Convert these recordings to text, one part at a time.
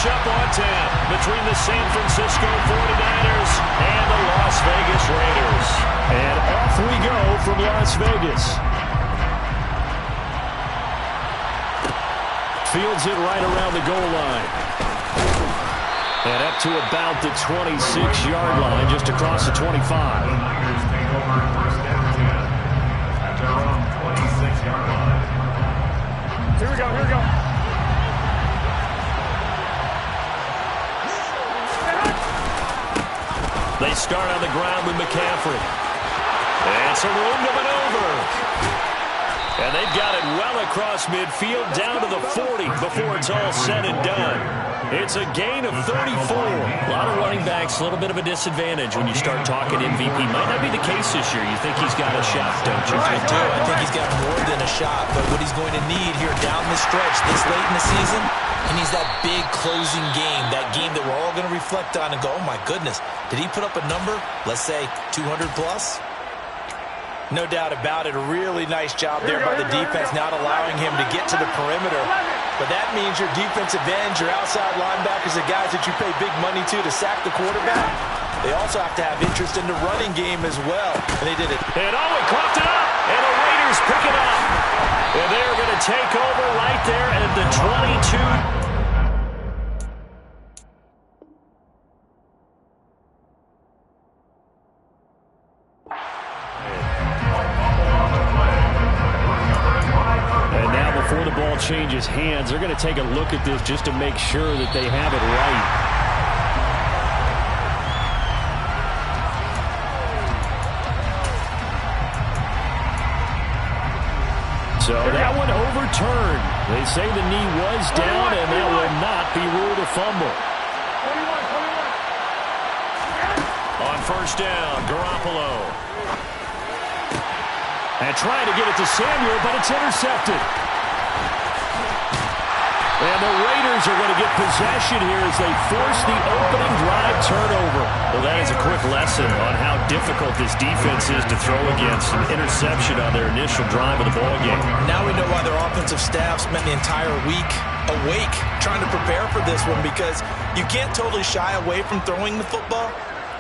matchup on tap between the San Francisco 49ers and the Las Vegas Raiders. And off we go from Las Vegas. Fields it right around the goal line. And up to about the 26-yard line, just across the 25. Take over first and 10 at their own 26-yard line. Here we go, here we go. They start on the ground with McCaffrey. And some room to maneuver. And they've got it well across midfield down to the 40 before it's all said and done. It's a gain of 34. A lot of running backs, a little bit of a disadvantage when you start talking MVP. Might not be the case this year. You think he's got a shot, don't you? I do. I think he's got more than a shot. But what he's going to need here down the stretch this late in the season, he needs that big closing game, that game that we're all going to reflect on and go, oh, my goodness, did he put up a number, let's say 200 plus? No doubt about it. A really nice job there by the defense, not allowing him to get to the perimeter. But that means your defensive ends, your outside linebackers, the guys that you pay big money to sack the quarterback, they also have to have interest in the running game as well. And they did it. And he coughed it up. And the Raiders pick it up. And they're going to take over right there at the 22. Before the ball changes hands, they're going to take a look at this just to make sure that they have it right. So that one overturned. They say the knee was down, and that will not be ruled a fumble. On first down, Garoppolo. And trying to get it to Samuel, but it's intercepted. And the Raiders are going to get possession here as they force the opening drive turnover. Well, that is a quick lesson on how difficult this defense is to throw against. An interception on their initial drive of the ballgame. Now we know why their offensive staff spent the entire week awake trying to prepare for this one, because you can't totally shy away from throwing the football.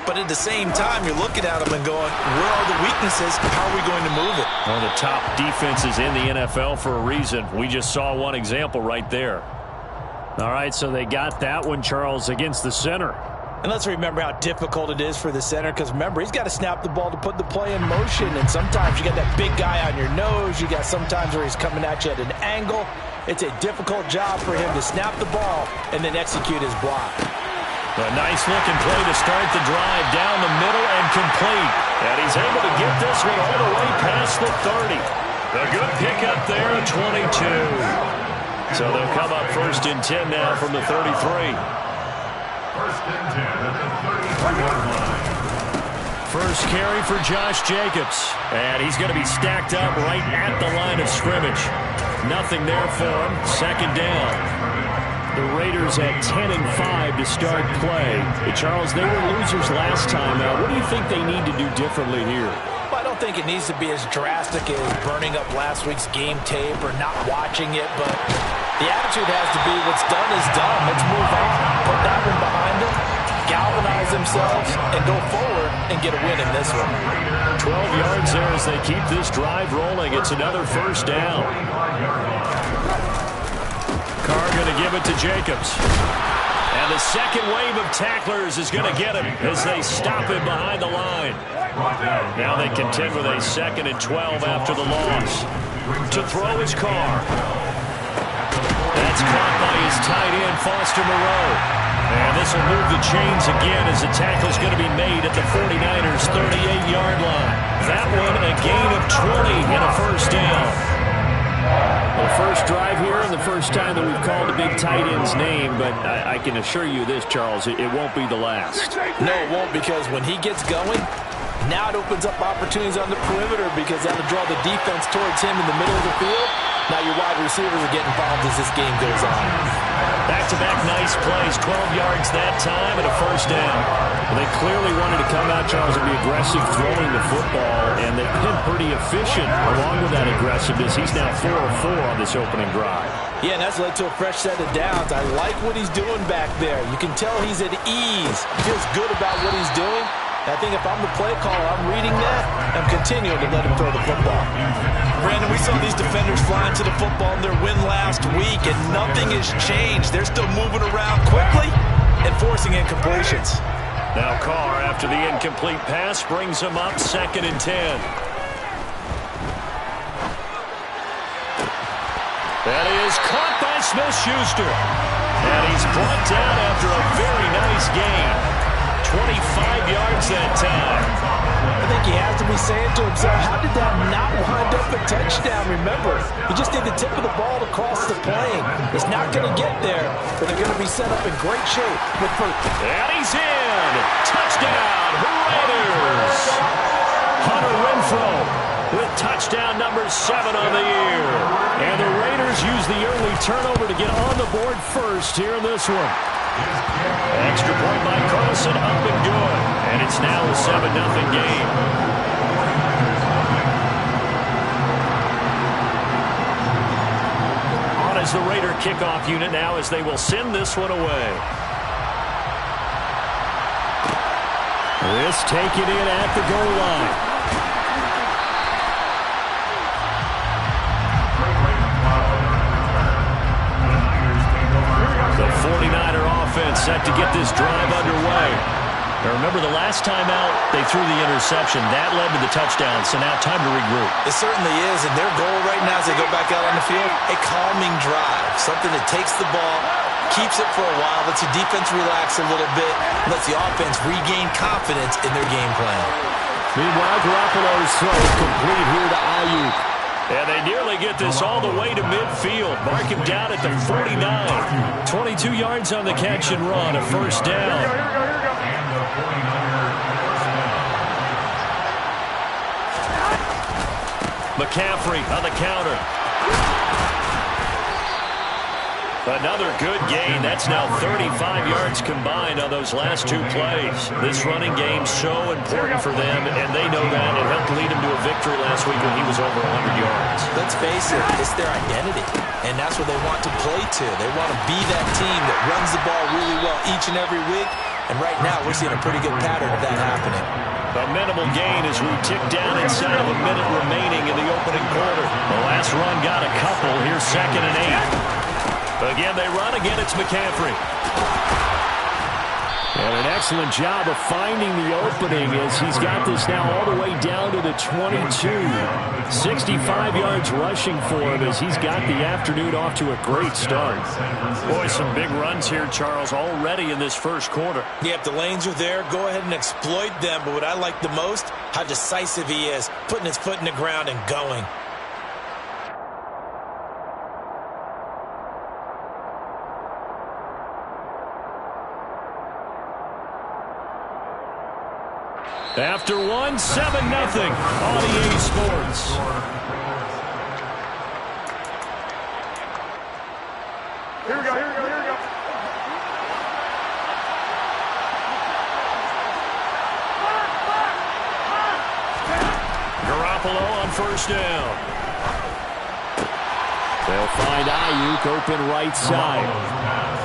But at the same time, you're looking at them and going, where are the weaknesses? How are we going to move it? One of the top defenses in the NFL for a reason. We just saw one example right there. All right, so they got that one, Charles, against the center. And let's remember how difficult it is for the center, because remember, he's got to snap the ball to put the play in motion. And sometimes you got that big guy on your nose. You got sometimes where he's coming at you at an angle. It's a difficult job for him to snap the ball and then execute his block. A nice-looking play to start the drive down the middle and complete. And he's able to get this one all the way past the 30. A good pickup there at 22. So they'll come up first and 10 now from the 33. First and 10 at the 33-yard line. First carry for Josh Jacobs. And he's going to be stacked up right at the line of scrimmage. Nothing there for him. Second down. The Raiders at 10-5 to start play. Charles, they were losers last time. What do you think they need to do differently here? Well, I don't think it needs to be as drastic as burning up last week's game tape or not watching it, but the attitude has to be what's done is done. Let's move on. Put that one behind them, galvanize themselves, and go forward and get a win in this one. 12 yards there as they keep this drive rolling. It's another first down. Carr going to give it to Jacobs. And the second wave of tacklers is going to get him as they stop him behind the line. Now they contend with a 2nd and 12 after the loss. To throw is Carr. That's caught by his tight end, Foster Moreau. And this will move the chains again as the tackle is going to be made at the 49ers' 38-yard line. That one a gain of 20 and a first down. The first drive here and the first time that we've called a big tight end's name, but I can assure you this, Charles, it won't be the last. No, it won't, because when he gets going, now it opens up opportunities on the perimeter, because that'll draw the defense towards him in the middle of the field. Now your wide receivers are getting involved as this game goes on. Back-to-back nice plays, 12 yards that time and a first down. Well, they clearly wanted to come out, Charles, and be aggressive throwing the football, and they've been pretty efficient along with that aggressiveness. He's now 4 of 4 on this opening drive. Yeah, and that's led to a fresh set of downs. I like what he's doing back there. You can tell he's at ease. Feels good about what he's doing. I think if I'm the play caller, I'm reading that, I'm continuing to let him throw the football. Brandon, we saw these defenders flying to the football in their win last week, and nothing has changed. They're still moving around quickly and forcing incompletions. Now Carr, after the incomplete pass, brings him up 2nd and 10. That is caught by Smith-Schuster. And he's brought down after a very nice gain. 25 yards that time. I think he has to be saying to himself, how did that not wind up a touchdown? Remember, he just need the tip of the ball to cross the plane. It's not going to get there, but they're going to be set up in great shape. And he's in. Touchdown, Raiders. Hunter Renfrow with touchdown number 7 on the year. And the Raiders use the early turnover to get on the board first here in this one. Extra point by Carlson, up and good. And it's now a 7-0 game. On as the Raider kickoff unit now as they will send this one away. This taken in at the goal line. The 49er offense set to get this drive underway. Now remember, the last time out, they threw the interception. That led to the touchdown, so now time to regroup. It certainly is, and their goal right now as they go back out on the field, a calming drive. Something that takes the ball, keeps it for a while, lets the defense relax a little bit, lets the offense regain confidence in their game plan. Meanwhile, Garoppolo's throw is complete here to Ayuk. And they nearly get this all the way to midfield. Mark him down at the 49. 22 yards on the catch and run, a first down. McCaffrey on the counter. Another good gain. That's now 35 yards combined on those last 2 plays. This running game's so important for them, and they know that. It helped lead them to a victory last week when he was over 100 yards. Let's face it, it's their identity, and that's what they want to play to. They want to be that team that runs the ball really well each and every week, and right now we're seeing a pretty good pattern of that happening. A minimal gain as we tick down inside of a minute remaining in the opening quarter. The last run got a couple. Here's 2nd and 8. Again, they run. Again, it's McCaffrey. And an excellent job of finding the opening as he's got this now all the way down to the 22. 65 yards rushing for him as he's got the afternoon off to a great start. Boy, some big runs here, Charles, already in this first quarter. Yeah, if the lanes are there, go ahead and exploit them. But what I like the most, how decisive he is, putting his foot in the ground and going. After 1, 7-0 on EA Sports. Here we go, here we go, here we go. Garoppolo on first down. They'll find Ayuk open right side.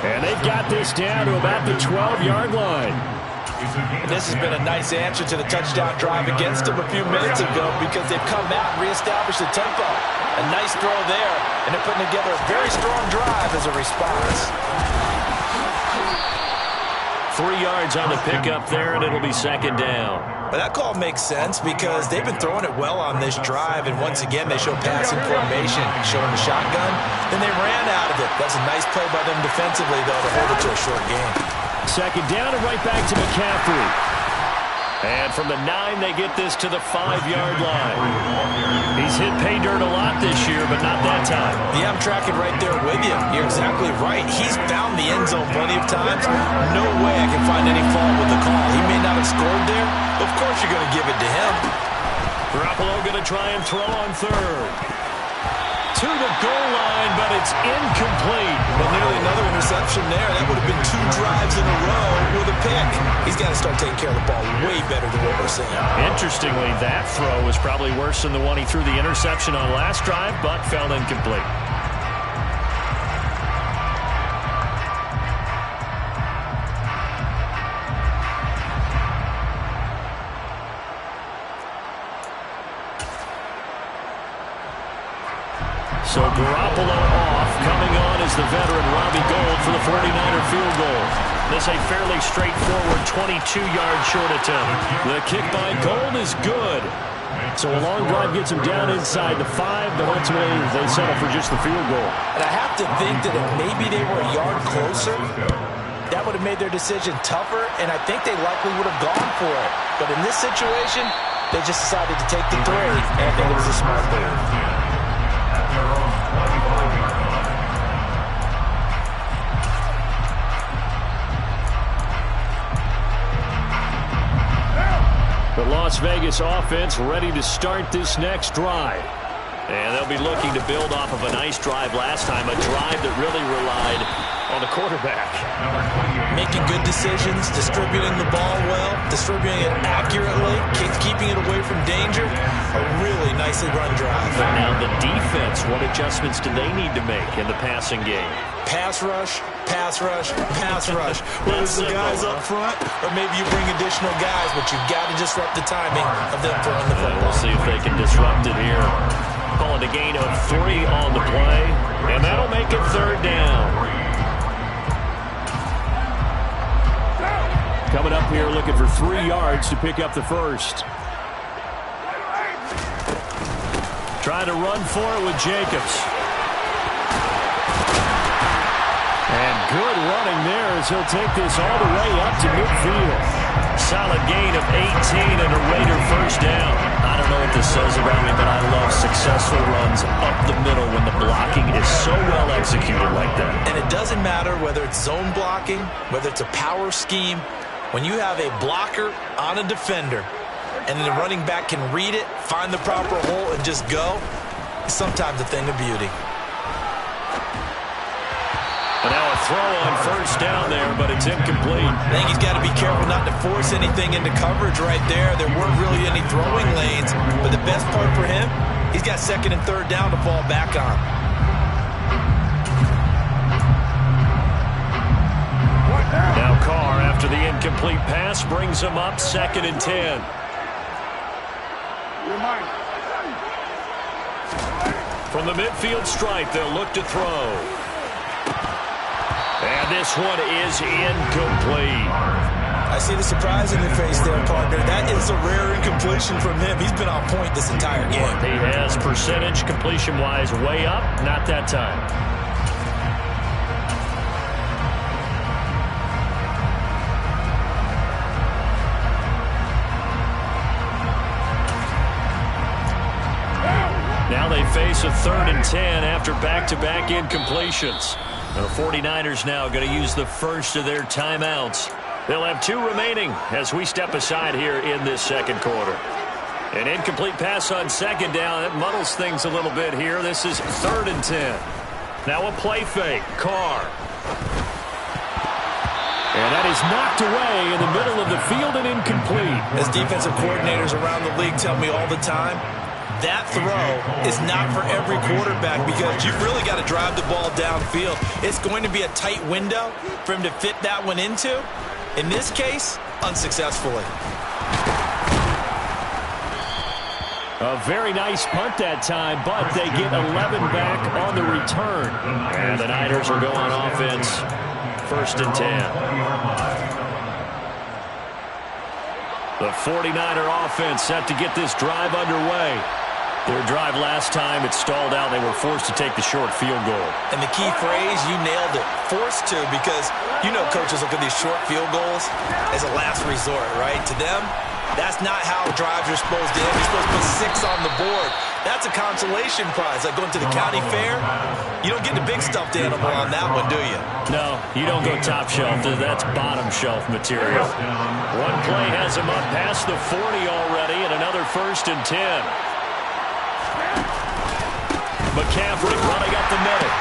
And they've got this down to about the 12-yard line. And this has been a nice answer to the touchdown drive against them a few minutes ago because they've come out and reestablished the tempo. A nice throw there, and they're putting together a very strong drive as a response. 3 yards on the pickup there, and it'll be 2nd down. But that call makes sense because they've been throwing it well on this drive, and once again, they show passing formation, showing the shotgun. Then they ran out of it. That's a nice play by them defensively, though, to hold it to a short game. 2nd down and right back to McCaffrey. And from the 9, they get this to the 5-yard line. He's hit pay dirt a lot this year, but not that time. Yeah, I'm tracking right there with you. You're exactly right. He's found the end zone plenty of times. No way I can find any fault with the call. He may not have scored there. Of course you're going to give it to him. Garoppolo going to try and throw on 3rd. to the goal line, but it's incomplete. Well, nearly another interception there. That would have been 2 drives in a row with a pick. He's got to start taking care of the ball way better than what we're seeing. Interestingly, that throw was probably worse than the one he threw the interception on last drive, but fell incomplete. So Garoppolo off. Coming on is the veteran Robbie Gould for the 49er field goal. This a fairly straightforward 22-yard short attempt. The kick by Gould is good. So a long drive gets him down inside the 5, but ultimately they settle for just the field goal. And I have to think that if maybe they were a yard closer, that would have made their decision tougher, and I think they likely would have gone for it. But in this situation, they just decided to take the 3, and I think it was a smart move. The Las Vegas offense ready to start this next drive. And they'll be looking to build off of a nice drive last time, a drive that really relied on the quarterback. Making good decisions, distributing the ball well, distributing it accurately, keeping it away from danger. A really nicely run drive. But now the defense, what adjustments do they need to make in the passing game? Pass rush, pass rush, pass rush. Whether it's the guys up front or maybe you bring additional guys, but you've got to disrupt the timing of them throwing the football. We'll see if they can disrupt it here. Calling a gain of 3 on the play, and that'll make it 3rd down. Coming up here looking for 3 yards to pick up the first. Trying to run for it with Jacobs. And good running there as he'll take this all the way up to midfield. Solid gain of 18 and a Raider first down. I don't know what this says about me, but I love successful runs up the middle when the blocking is so well executed like that. And it doesn't matter whether it's zone blocking, whether it's a power scheme. When you have a blocker on a defender and the running back can read it, find the proper hole, and just go, it's sometimes a thing of beauty. And now a throw on first down there, but it's incomplete. I think he's got to be careful not to force anything into coverage right there. There weren't really any throwing lanes, but the best part for him, he's got 2nd and 3rd down to fall back on. Now Carr, after the incomplete pass, brings him up 2nd and 10. From the midfield stripe, they'll look to throw. And this one is incomplete. I see the surprise in your face there, partner. That is a rare incompletion from him. He's been on point this entire game. He has percentage completion-wise way up. Not that time. Now they face a 3rd and 10 after back-to-back incompletions. The 49ers now going to use the first of their timeouts. They'll have 2 remaining as we step aside here in this 2nd quarter. An incomplete pass on 2nd down. That muddles things a little bit here. This is 3rd and 10. Now a play fake. Carr. And that is knocked away in the middle of the field and incomplete. As defensive coordinators around the league tell me all the time, that throw is not for every quarterback because you've really got to drive the ball downfield. It's going to be a tight window for him to fit that one into. In this case, unsuccessfully. A very nice punt that time, but they get 11 back on the return. And the Niners are going offense. 1st and 10. The 49er offense set to get this drive underway. Their drive last time, it stalled out. They were forced to take the short field goal. And the key phrase, you nailed it, forced to, because you know coaches look at these short field goals as a last resort, right? To them, that's not how drives are supposed to end. You're supposed to put 6 on the board. That's a consolation prize. Like going to the county fair, you don't get the big stuffed animal on that one, do you? No, you don't go top shelf. That's bottom shelf material. One play has him up past the 40 already, and another 1st and 10. McCaffrey running up the middle.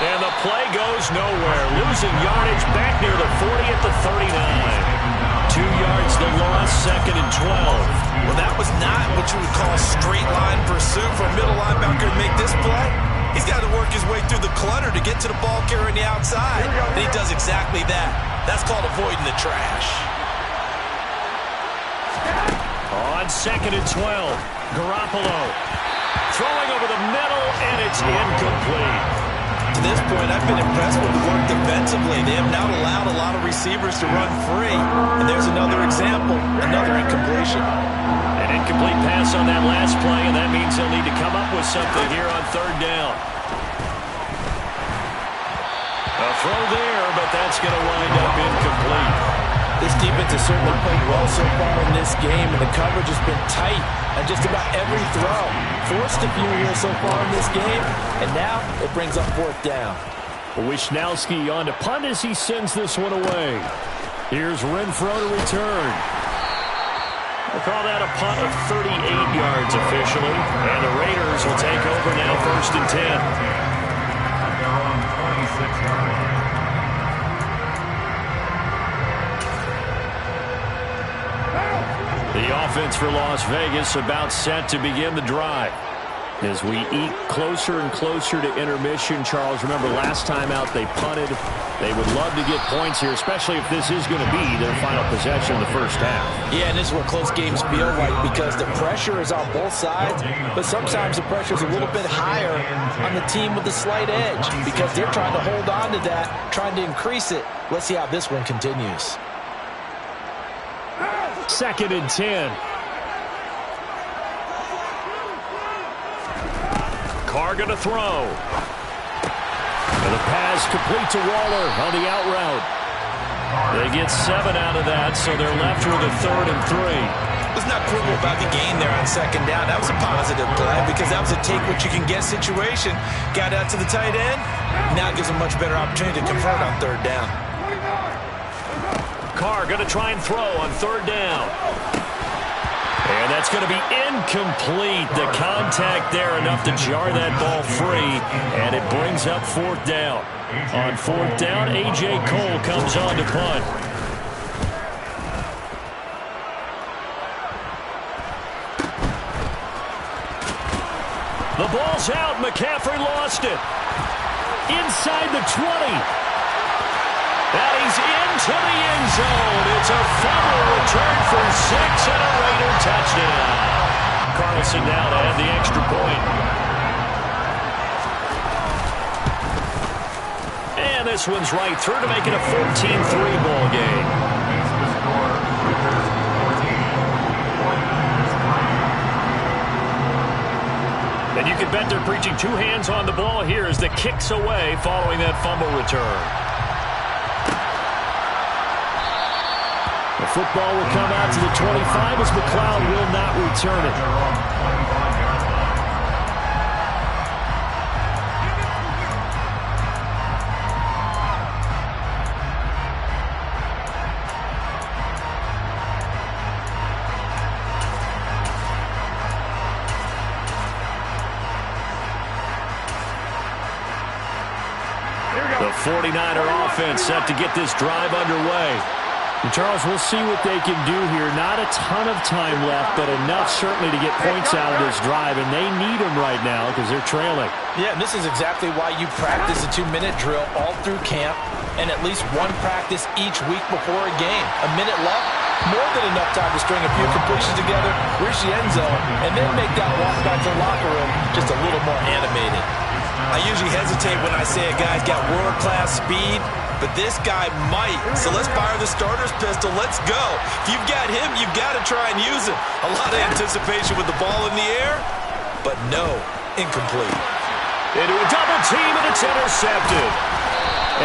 And the play goes nowhere. Losing yardage back near the 40 at the 39. 2 yards the loss, 2nd and 12. Well, that was not what you would call straight line pursuit for a middle linebacker to make this play. He's got to work his way through the clutter to get to the ball carrier on the outside. And he does exactly that. That's called avoiding the trash. On 2nd and 12, Garoppolo throwing over the middle, and it's incomplete. To this point, I've been impressed with the work defensively. They have not allowed a lot of receivers to run free. And there's another example, another incompletion. An incomplete pass on that last play, and that means they'll need to come up with something here on 3rd down. A throw there, but that's going to wind up incomplete. This defense has certainly played well so far in this game, and the coverage has been tight on just about every throw. Forced a few here so far in this game, and now it brings up 4th down. Wishnowski on to punt as he sends this one away. Here's Renfrow to return. We'll call that a punt of 38 yards officially, and the Raiders will take over now 1st and 10. At their own 26-yard line. The offense for Las Vegas about set to begin the drive. As we eat closer and closer to intermission, Charles, remember last time out they punted. They would love to get points here, especially if this is going to be their final possession of the first half. Yeah, and this is what close games feel like because the pressure is on both sides, but sometimes the pressure is a little bit higher on the team with the slight edge because they're trying to hold on to that, trying to increase it. Let's see how this one continues. 2nd and 10. Carr going to throw. And the pass complete to Waller on the out route. They get 7 out of that, so they're left with a 3rd and 3. Let's not quibble about the gain there on 2nd down. That was a positive play because that was a take-what-you-can-get situation. Got out to the tight end. Now it gives a much better opportunity to convert on 3rd down. Carr going to try and throw on 3rd down. And that's going to be incomplete. The contact there enough to jar that ball free, and it brings up 4th down. On 4th down, A.J. Cole comes on to punt. The ball's out. McCaffrey lost it. Inside the 20. And he's into the end zone. It's a fumble return for 6 and a Raider touchdown. Carlson now to add the extra point. And this one's right through to make it a 14-3 ball game. And you can bet they're preaching 2 hands on the ball here as the kicks away following that fumble return. The football will come out to the 25 as McLeod will not return it. The 49er offense set to get this drive underway. And Charles, we'll see what they can do here. Not a ton of time left, but enough certainly to get points out of this drive, and they need them right now because they're trailing. Yeah, and this is exactly why you practice a 2-minute drill all through camp and at least one practice each week before a game. A minute left, more than enough time to string a few completions together, reach the end zone, and then make that walk back to the locker room just a little more animated. I usually hesitate when I say a guy's got world-class speed, but this guy might. So let's fire the starter's pistol. Let's go. If you've got him, you've got to try and use him. A lot of anticipation with the ball in the air, but no, incomplete. Into a double team, and it's intercepted.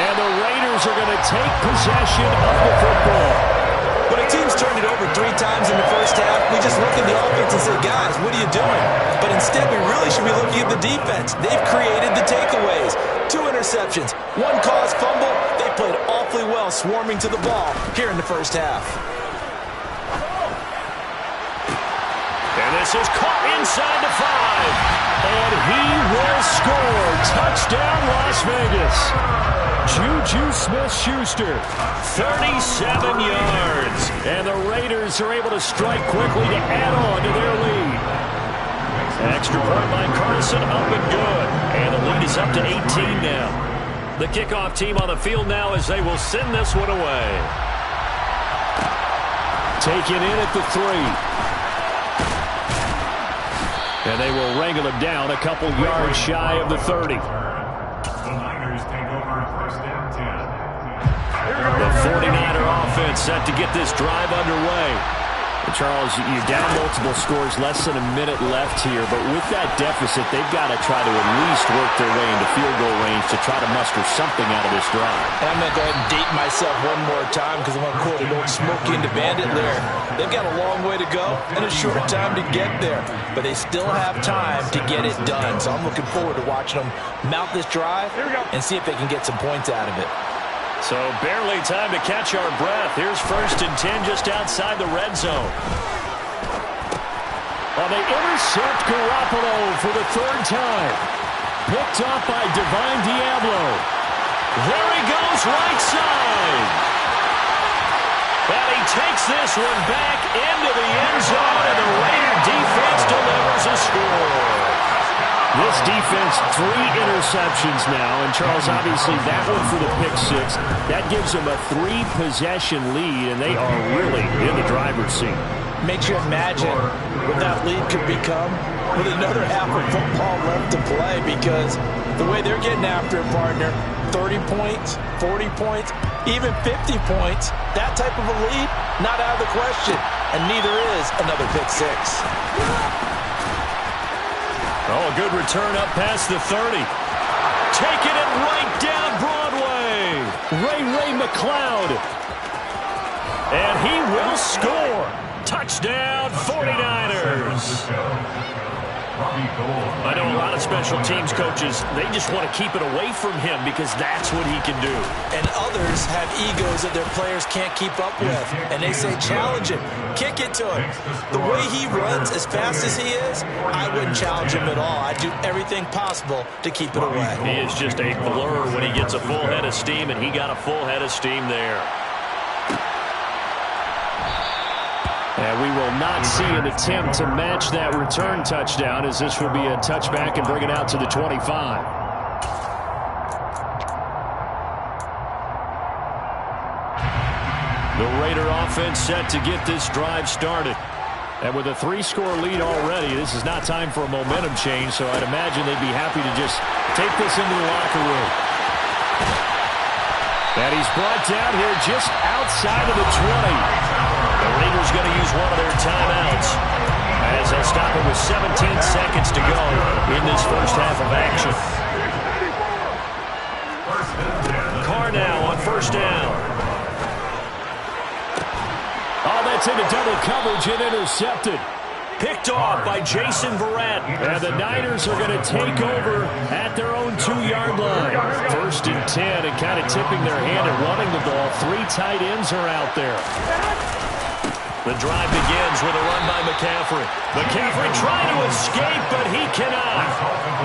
And the Raiders are going to take possession of the football. When a team's turned it over 3 times in the first half, we just look at the offense and say, guys, what are you doing? But instead, we really should be looking at the defense. They've created the takeaways. 2 interceptions, 1 caused fumble. They played awfully well swarming to the ball here in the first half. And pass is caught inside the 5. And he will score. Touchdown, Las Vegas. Juju Smith-Schuster. 37 yards. And the Raiders are able to strike quickly to add on to their lead. Extra point by Carson, up and good. And the lead is up to 18 now. The kickoff team on the field now as they will send this one away. Taken in at the 3. And they will wrangle him down a couple yards shy of the 30. The Niners take over first down 10. The 49er offense set to get this drive underway. Charles, you're down multiple scores, less than a minute left here, but with that deficit, they've got to try to at least work their way into field goal range to try to muster something out of this drive. And I'm going to go ahead and date myself one more time because I'm going to quote an old Smokey and the Bandit there. They've got a long way to go and a short time to get there, but they still have time to get it done. So I'm looking forward to watching them mount this drive and see if they can get some points out of it. So barely time to catch our breath. Here's first and 10 just outside the red zone. Well, they intercept Garoppolo for the 3rd time. Picked up by Divine Diablo. There he goes, right side. And he takes this one back into the end zone, and the Raider defense delivers a score. This defense, 3 interceptions now. And, Charles, obviously that one for the pick 6. That gives them a 3-possession lead, and they are really in the driver's seat. Makes you imagine what that lead could become with another half of football left to play, because the way they're getting after it, partner, 30 points, 40 points, even 50 points, that type of a lead, not out of the question. And neither is another pick 6. Oh, a good return up past the 30. Taking it right down Broadway. Ray McCloud. And he will score. Touchdown, 49ers. I know a lot of special teams coaches, they just want to keep it away from him because that's what he can do. And others have egos that their players can't keep up with. And they say, challenge him. Kick it to him. The way he runs as fast as he is, I wouldn't challenge him at all. I'd do everything possible to keep it away. He is just a blur when he gets a full head of steam, and he got a full head of steam there. And we will not see an attempt to match that return touchdown, as this will be a touchback and bring it out to the 25. The Raider offense set to get this drive started. And with a 3-score lead already, this is not time for a momentum change, so I'd imagine they'd be happy to just take this into the locker room. And he's brought down here just outside of the 20. The Raiders going to use one of their timeouts as they'll stop it with 17 seconds to go in this first half of action. Carr now on first down. Oh, that's into double coverage and intercepted. Picked off by Jason Verrett. And the Niners are going to take over at their own 2-yard line. First and 10, and kind of tipping their hand at running the ball. 3 tight ends are out there. The drive begins with a run by McCaffrey. McCaffrey trying to escape, but he cannot.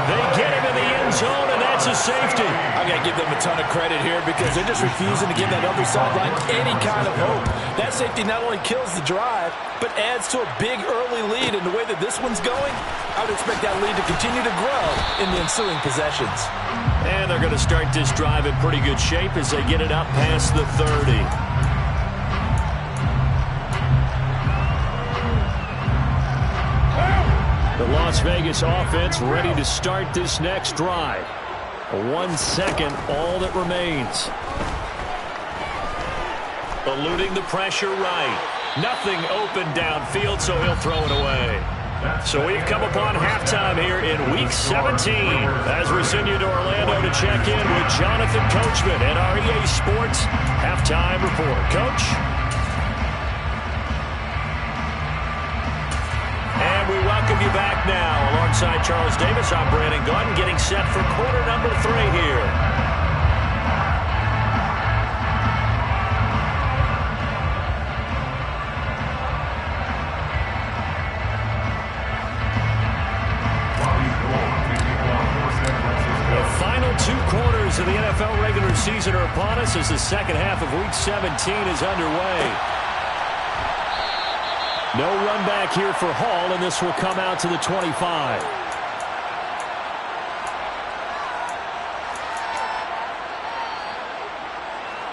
They get him in the end zone, and that's a safety. I've got to give them a ton of credit here because they're just refusing to give that other sideline any kind of hope. That safety not only kills the drive, but adds to a big early lead. And the way that this one's going, I would expect that lead to continue to grow in the ensuing possessions. And they're going to start this drive in pretty good shape as they get it up past the 30. The Las Vegas offense ready to start this next drive. 1 second, all that remains. Eluding the pressure right. Nothing open downfield, so he'll throw it away. So we've come upon halftime here in Week 17 as we send you to Orlando to check in with Jonathan Coachman at our EA Sports Halftime Report. Coach? And we welcome you back now. Alongside Charles Davis, I'm Brandon Gaudin, getting set for quarter number 3 here. season are upon us as the second half of Week 17 is underway. No run back here for Hall, and this will come out to the 25.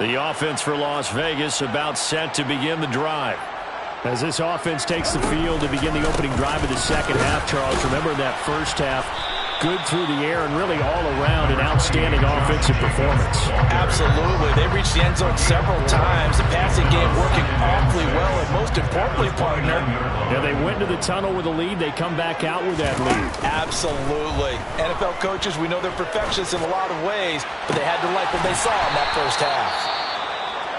The offense for Las Vegas about set to begin the drive. As this offense takes the field to begin the opening drive of the second half, Charles, remember that first half, good through the air and really all around an outstanding offensive performance. Absolutely. They reached the end zone several times. The passing game working awfully well, and most importantly, partner. Yeah, they went to the tunnel with a lead. They come back out with that lead. Absolutely. NFL coaches, we know they're perfectionists in a lot of ways, but they had to like what they saw in that first half.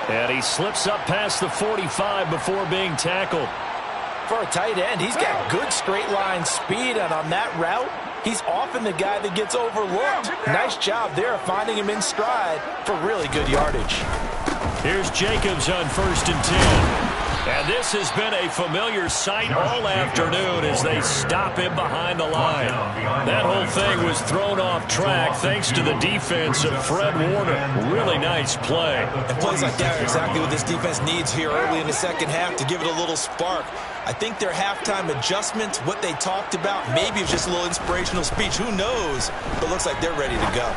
And he slips up past the 45 before being tackled. For a tight end, he's got good straight line speed, and on that route, he's often the guy that gets overlooked. Nice job there of finding him in stride for really good yardage. Here's Jacobs on 1st and 10. And this has been a familiar sight all afternoon as they stop him behind the line. That whole thing was thrown off track thanks to the defense of Fred Warner. Really nice play. And plays like that are exactly what this defense needs here early in the second half to give it a little spark. I think their halftime adjustments, what they talked about, maybe it's just a little inspirational speech. Who knows? But it looks like they're ready to go.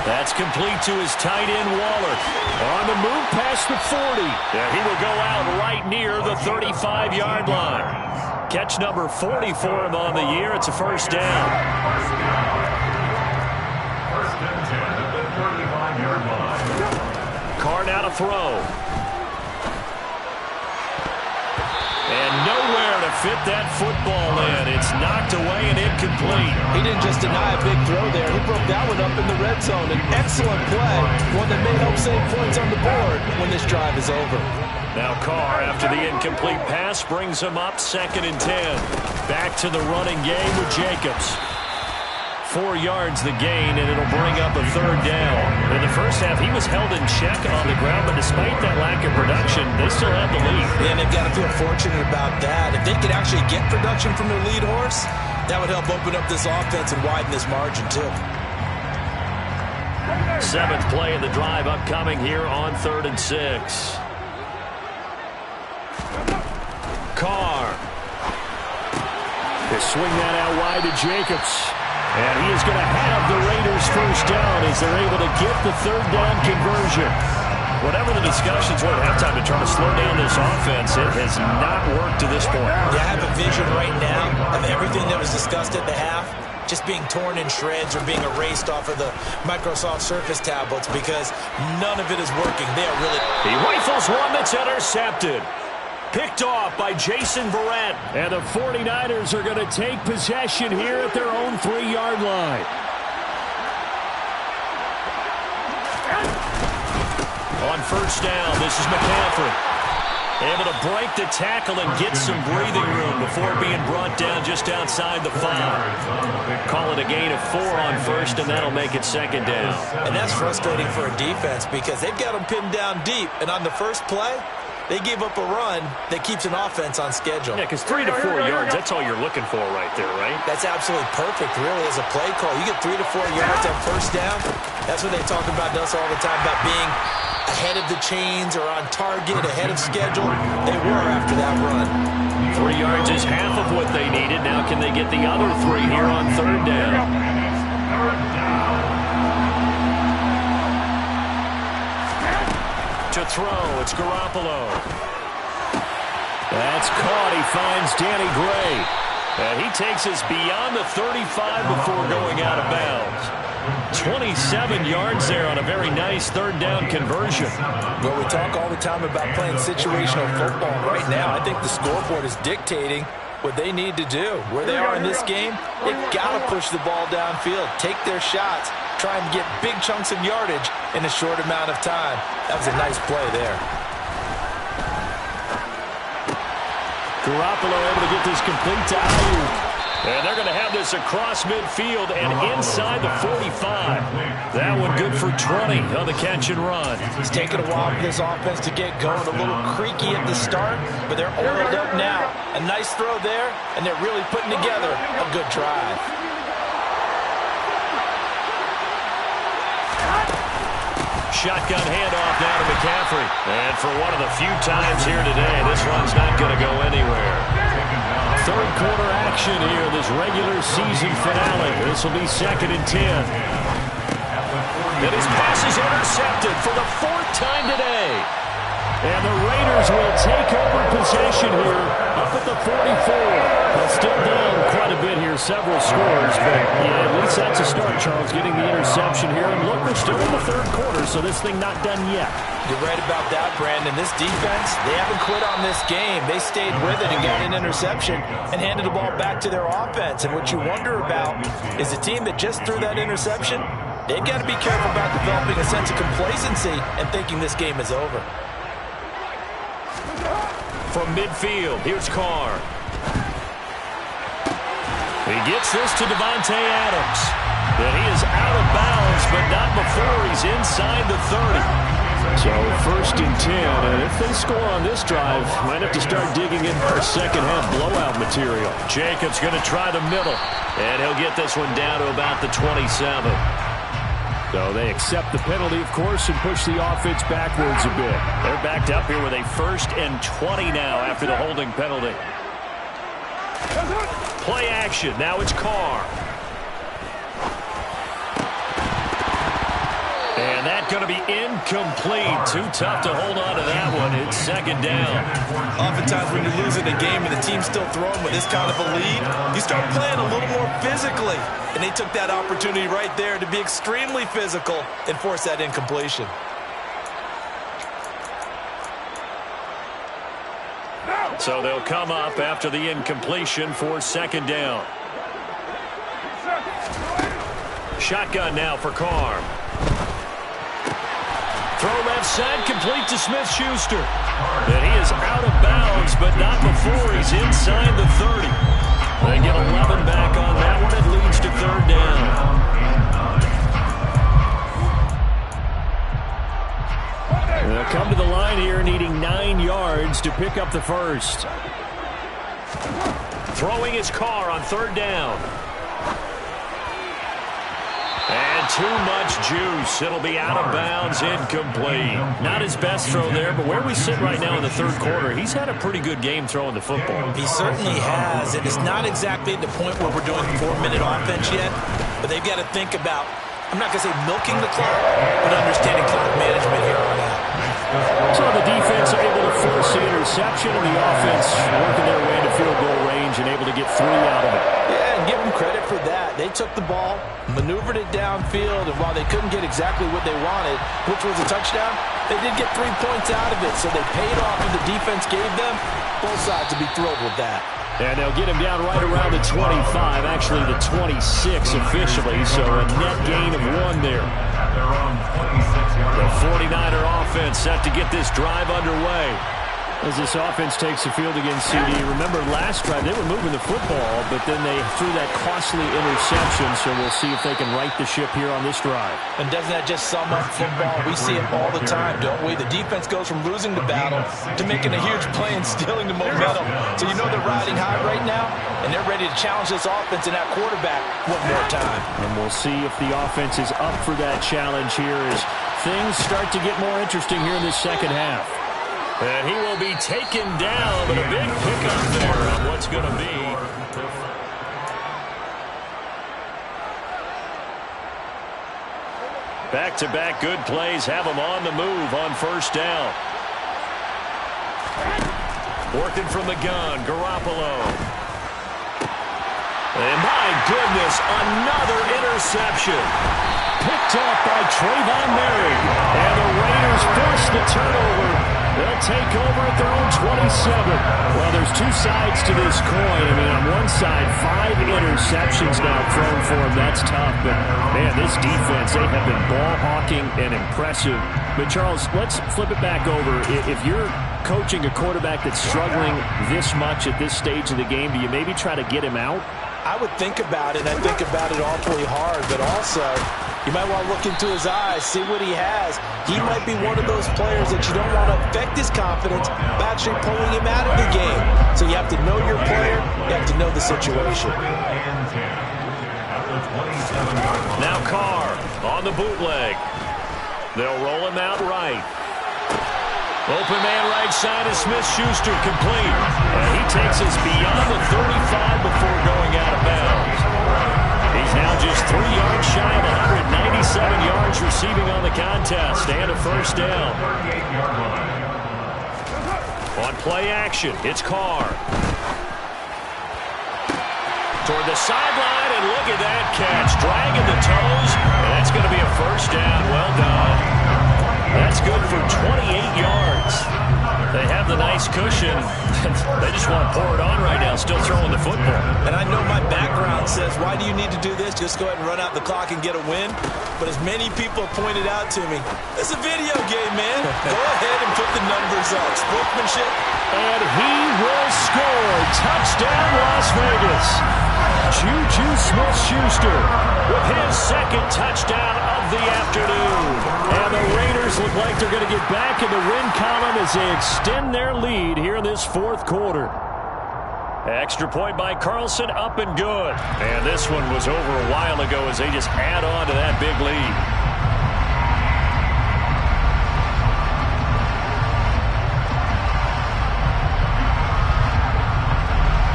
That's complete to his tight end, Waller. On the move past the 40. Yeah, he will go out right near the 35-yard line. Catch number 40 for him on the year. It's a first down. First and 10 at the 35-yard line. Carr now to throw. And nowhere to fit that football in. It's knocked away and incomplete. He didn't just deny a big throw there. He broke that one up in the red zone. An excellent play, one that may help save points on the board when this drive is over. Now Carr, after the incomplete pass, brings him up 2nd and 10. Back to the running game with Jacobs. 4 yards the gain, and it'll bring up a 3rd down. In the first half, he was held in check on the ground, but despite that lack of production, they still have the lead. Yeah, and they've got to feel fortunate about that. If they could actually get production from their lead horse, that would help open up this offense and widen this margin, too. 7th play of the drive upcoming here on 3rd and 6. Carr. They swing that out wide to Jacobs. And he is going to have the Raiders first down as they're able to get the 3rd down conversion. Whatever the discussions were at halftime to try to slow down this offense, it has not worked to this point. Yeah, I have a vision right now of everything that was discussed at the half just being torn in shreds or being erased off of the Microsoft Surface tablets because none of it is working. They are really... He rifles one that's intercepted. Picked off by Jason Verrett. And the 49ers are going to take possession here at their own 3-yard line. On first down, this is McCaffrey. Able to break the tackle and get some breathing room before being brought down just outside the 5. Call it a gain of 4 on first, and that'll make it 2nd down. And that's frustrating for a defense because they've got them pinned down deep. And on the first play, they gave up a run that keeps an offense on schedule. Yeah, because 3 to 4 yards, that's all you're looking for right there, right? That's absolutely perfect, really, as a play call. You get 3 to 4 yards on first down. That's what they talk about us all the time, about being ahead of the chains or on target, ahead of schedule. They were after that run. 3 yards is half of what they needed. Now can they get the other 3 here on 3rd down? To throw, it's Garoppolo. That's caught. He finds Danny Gray. And he takes us beyond the 35 before going out of bounds. 27 yards there on a very nice 3rd down conversion. Well, we talk all the time about playing situational football. Right now, I think the scoreboard is dictating what they need to do. Where they are in this game, they've got to push the ball downfield, take their shots, try and get big chunks of yardage in a short amount of time. That was a nice play there. Garoppolo able to get this complete to Ayuk. And they're going to have this across midfield and inside the 45. That one good for 20 on the catch and run. It's taken a while for this offense to get going. A little creaky at the start, but they're oiled up now. A nice throw there, and they're really putting together a good drive. shotgun handoff now to McCaffrey. And for one of the few times here today, this one's not going to go anywhere. Third quarter action here, this regular season finale. This will be 2nd and 10. And his pass is intercepted for the 4th time today. And the Raiders will take over possession here up at the 44. They're still down quite a bit here, several scores, but yeah, at least that's a start, Charles, getting the interception here. And look, we're still in the 3rd quarter, so this thing not done yet. You're right about that, Brandon. This defense, they haven't quit on this game. They stayed with it and got an interception and handed the ball back to their offense. And what you wonder about is a team that just threw that interception, they've got to be careful about developing a sense of complacency and thinking this game is over. From midfield, here's Carr. He gets this to Davante Adams. And he is out of bounds, but not before he's inside the 30. So 1st and 10, and if they score on this drive, might have to start digging in for second half blowout material. Jacobs going to try the middle, and he'll get this one down to about the 27. So they accept the penalty, of course, and push the offense backwards a bit. They're backed up here with a 1st and 20 now after the holding penalty. Play action. Now it's Carr. And that's going to be incomplete. Too tough to hold on to that one. It's 2nd down. Oftentimes when you're losing a game and the team's still throwing with this kind of a lead, you start playing a little more physically. And they took that opportunity right there to be extremely physical and force that incompletion. So they'll come up after the incompletion for 2nd down. Shotgun now for Carr. Throw left side, complete to Smith-Schuster. And he is out of bounds, but not before he's inside the 30. They get 11 back on that one. It leads to 3rd down. They'll come to the line here needing 9 yards to pick up the 1st. Throwing his Carr on 3rd down. And too much juice. It'll be out of bounds, incomplete. Not his best throw there, but where we sit right now in the 3rd quarter, he's had a pretty good game throwing the football. He certainly has. It is not exactly at the point where we're doing 4-minute offense yet, but they've got to think about, I'm not going to say milking the clock, but understanding clock management here on out. So the defense able to force the interception, and the offense working their way into field goal range and able to get 3 out of it. Yeah, and give them credit for that. They took the ball, maneuvered it downfield, and while they couldn't get exactly what they wanted, which was a touchdown, they did get 3 points out of it, so they paid off what the defense gave them. Both sides will be thrilled with that. And they'll get him down right around the 25, actually the 26 officially, so a net gain of 1 there. The 49er offense set to get this drive underway. As this offense takes the field against CD, remember last drive they were moving the football, but then they threw that costly interception, so we'll see if they can right the ship here on this drive. And doesn't that just sum up football? We see it all the time, don't we? The defense goes from losing the battle to making a huge play and stealing the momentum. So you know they're riding high right now, and they're ready to challenge this offense and that quarterback one more time. And we'll see if the offense is up for that challenge here as things start to get more interesting here in this 2nd half. And he will be taken down, but a big pickup there on what's going to be. Back-to-back good plays have him on the move on 1st down. Working from the gun, Garoppolo. And my goodness, another interception. Picked up by Trayvon Merrick. And the Raiders force the turnover. They'll take over at their own 27. Well, there's 2 sides to this coin. I mean, on one side, 5 interceptions now thrown for him. That's tough. But, man, this defense, they have been ball hawking and impressive. But, Charles, let's flip it back over. If you're coaching a quarterback that's struggling this much at this stage of the game, do you maybe try to get him out? I would think about it, and I think about it awfully hard, but also you might want to look into his eyes, see what he has. He might be one of those players that you don't want to affect his confidence by actually pulling him out of the game. So you have to know your player, you have to know the situation. Now Carr on the bootleg. They'll roll him out right. Open man right side is Smith-Schuster, complete. And he takes us beyond the 35 before going out of bounds. He's now just 3 yards shy of 197 yards receiving on the contest and a first down. On play action, it's Carr. Toward the sideline, and look at that catch. Dragging the toes, and that's going to be a first down. Well done. That's good for 28 yards. They have the nice cushion. They just want to pour it on right now, still throwing the football. And I know my background says, why do you need to do this? Just go ahead and run out the clock and get a win. But as many people have pointed out to me, it's a video game, man. Go ahead and put the numbers up. Sportsmanship. And he will score. Touchdown, Las Vegas. Juju Smith-Schuster with his second touchdown of the afternoon. And the Raiders look like they're going to get back in the win column as they extend their lead here in this fourth quarter. Extra point by Carlson, up and good. And this one was over a while ago as they just add on to that big lead.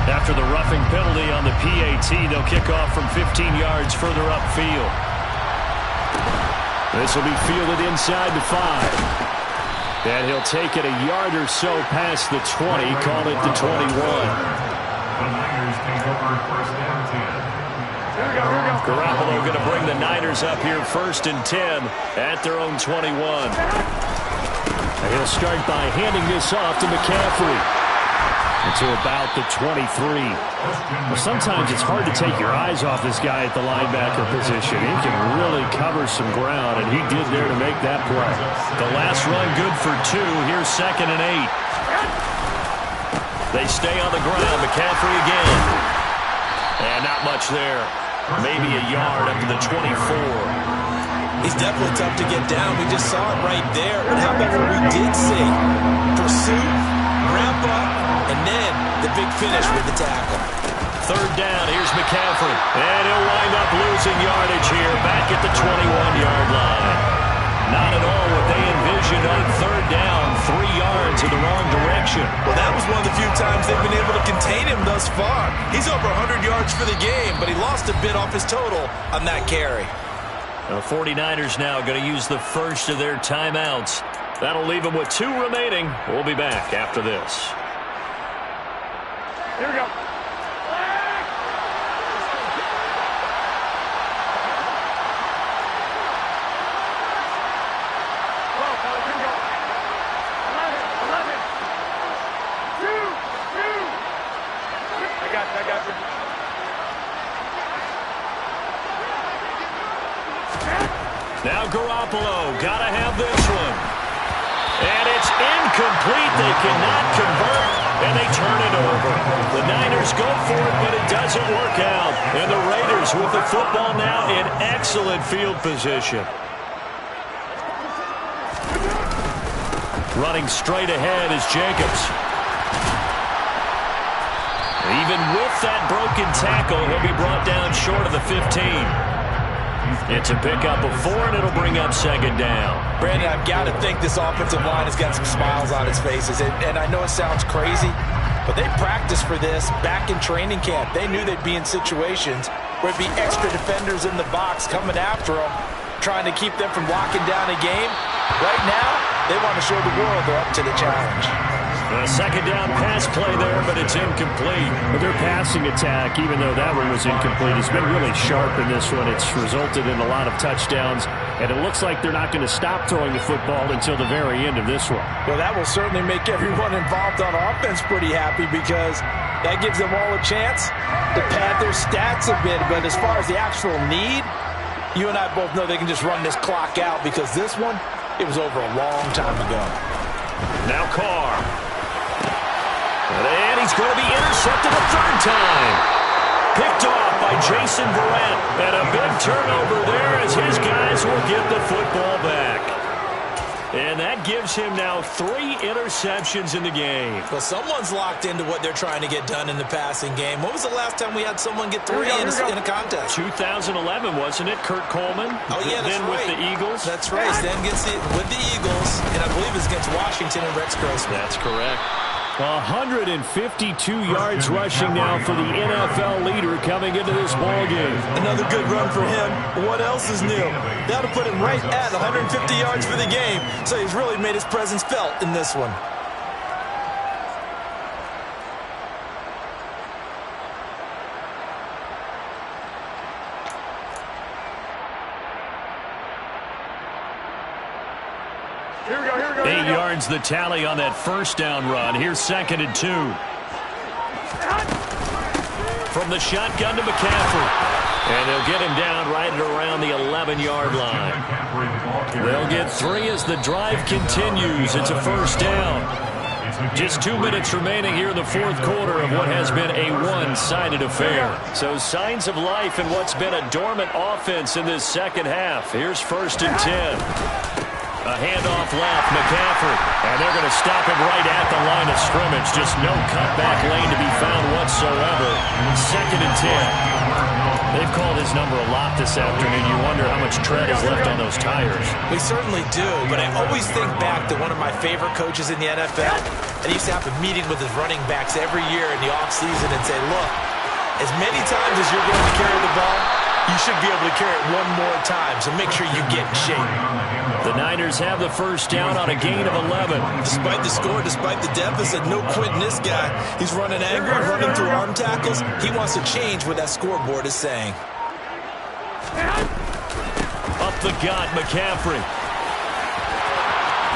After the roughing penalty on the PAT, they'll kick off from 15 yards further upfield. This will be fielded inside the 5. And he'll take it a yard or so past the 20, call it the 21. The Niners take over first down 10. Garoppolo going to bring the Niners up here first and 10 at their own 21. And he'll start by handing this off to McCaffrey. To about the 23. Well, sometimes it's hard to take your eyes off this guy at the linebacker position. He can really cover some ground, and he did there to make that play. The last run good for 2. Here's 2nd and 8. They stay on the ground. McCaffrey again. And not much there. Maybe a yard up to the 24. He's definitely tough to get down. We just saw it right there. But how about what we did see? Pursuit, wrap up, and then the big finish with the tackle. 3rd down, here's McCaffrey. And he'll wind up losing yardage here back at the 21-yard line. Not at all what they envisioned on 3rd down, 3 yards in the wrong direction. Well, that was one of the few times they've been able to contain him thus far. He's over 100 yards for the game, but he lost a bit off his total on that carry. The 49ers now going to use the first of their timeouts. That'll leave them with 2 remaining. We'll be back after this. Here we go. I got you. Now Garoppolo, gotta have this one. And it's incomplete. They cannot convert, and they turn it over. The Niners go for it, but it doesn't work out. And the Raiders with the football now in excellent field position. Running straight ahead is Jacobs. Even with that broken tackle, he'll be brought down short of the 15. It's a pickup of 4, and it'll bring up 2nd down. Brandon, I've got to think this offensive line has got some smiles on its faces. And I know it sounds crazy, but they practiced for this back in training camp. They knew they'd be in situations where it'd be extra defenders in the box coming after them, trying to keep them from locking down a game. Right now, they want to show the world they're up to the challenge. A 2nd down pass play there, but it's incomplete. But their passing attack, even though that one was incomplete, has been really sharp in this one. It's resulted in a lot of touchdowns, and it looks like they're not going to stop throwing the football until the very end of this one. Well, that will certainly make everyone involved on offense pretty happy because that gives them all a chance to pad their stats a bit. But as far as the actual need, you and I both know they can just run this clock out because this one, it was over a long time ago. Now Carr. And he's going to be intercepted a 3rd time. Picked off by Jason Verrett. And a big turnover there as his guys will get the football back. And that gives him now 3 interceptions in the game. Well, someone's locked into what they're trying to get done in the passing game. When was the last time we had someone get 3 in a contest? 2011, wasn't it, Kurt Coleman? Oh, yeah, that's then right. with the Eagles. That's right. Then gets it with the Eagles, and I believe it's against Washington and Rex Grossman. That's correct. 152 yards rushing now for the NFL leader coming into this ballgame. Another good run for him. What else is new? That'll put him right at 150 yards for the game, so he's really made his presence felt in this one. Here we go. 8 yards the tally on that first down run. Here's 2nd and 2. From the shotgun to McCaffrey. And they'll get him down right at around the 11-yard line. They'll get 3 as the drive continues. It's a first down. Just 2 minutes remaining here in the fourth quarter of what has been a one-sided affair. So signs of life in what's been a dormant offense in this second half. Here's 1st and 10. A handoff left, McCaffrey. And they're going to stop him right at the line of scrimmage. Just no cutback lane to be found whatsoever. 2nd and 10. They've called his number a lot this afternoon. You wonder how much tread is left on those tires. We certainly do, but I always think back to one of my favorite coaches in the NFL. And he used to have a meeting with his running backs every year in the offseason and say, look, as many times as you're going to carry the ball, you should be able to carry it one more time, so make sure you get in shape. The Niners have the first down on a gain of 11. Despite the score, despite the deficit, no quitting this guy. He's running angry, running through arm tackles. He wants to change what that scoreboard is saying. Up the gut, McCaffrey.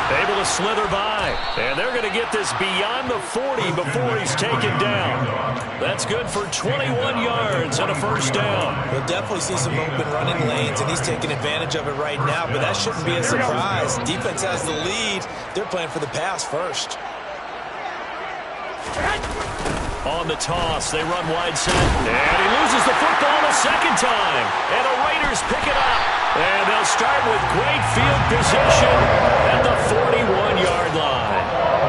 Able to slither by. And they're going to get this beyond the 40 before he's taken down. That's good for 21 yards and a first down. We'll definitely see some open running lanes, and he's taking advantage of it right now, but that shouldn't be a surprise. Defense has the lead. They're playing for the pass first. On the toss, they run wide side. And he loses the football a second time. And the Raiders pick it up. And they'll start with great field position at the 41-yard line.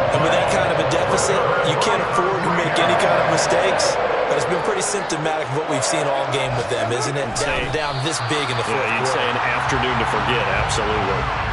And with that kind of a deficit, you can't afford to make any kind of mistakes. But it's been pretty symptomatic of what we've seen all game with them, isn't it? Down this big in the fourth quarter. You'd say an afternoon to forget, absolutely.